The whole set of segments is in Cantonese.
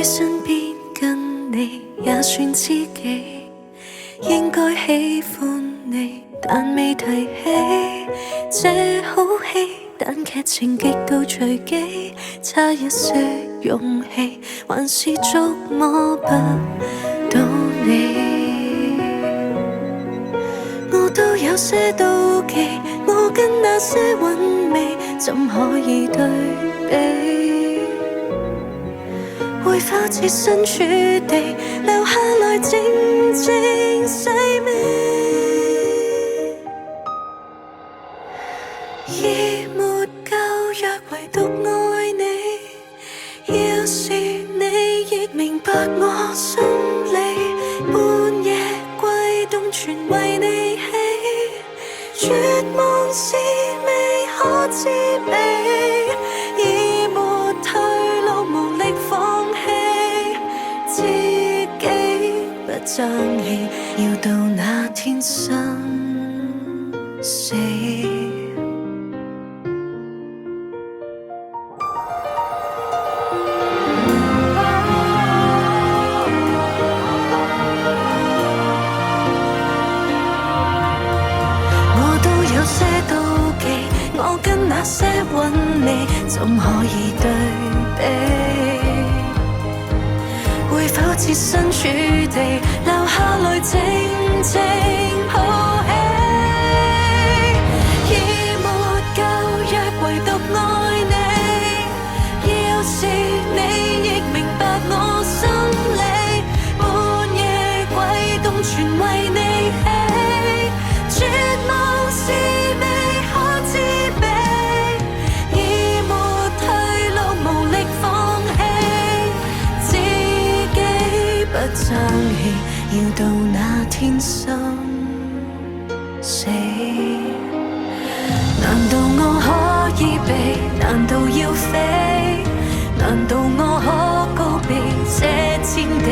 身邊跟你也算知己，應該喜歡你，但未提起這好戲，但劇情極度隨機，差一些勇氣，還是捉摸不到你。我都有些妒忌，我跟那些韻味怎可以對比？會否設身處地留下來靜靜細味？已沒夠藥，唯獨愛你。要是你亦明白我心理，半夜悸動全為你起，絕望是未可自避，已沒退路，無力放棄自己，不爭氣，要到那天生死。有些妒忌，我跟那些韻味怎可以對比？會否設身處地留下來靜靜抱起？已沒夠藥，唯獨愛你。要是你亦明白我心理，半夜悸動全為你起，絕望是未可自避，已沒退路，無力放棄自己，不爭氣，要到那天生死。難道我可以避？難道要飛？難道我可告別這天地？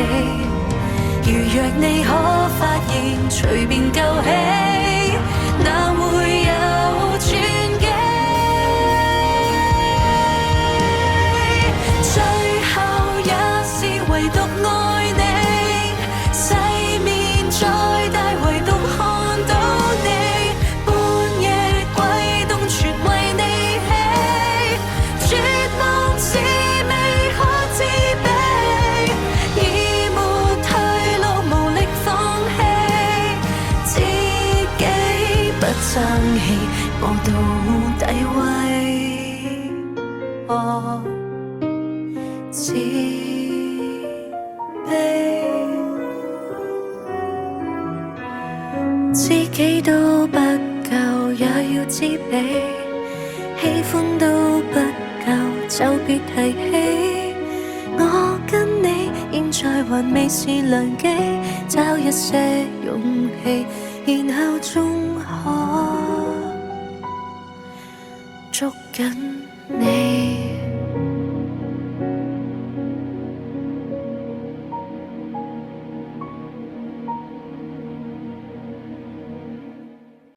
如若你可發現隨便救起，哪會有轉機？最後也是唯獨愛你，世面再大唯獨看到你，半夜悸動全為你起，絕望是未可自避，已沒退路，無力放棄自己，不爭氣，我到底為何自卑？知己都不夠，也要知彼，喜歡都不夠，就別提起。我跟你現在還未是良機，找一些勇氣，然後終可捉緊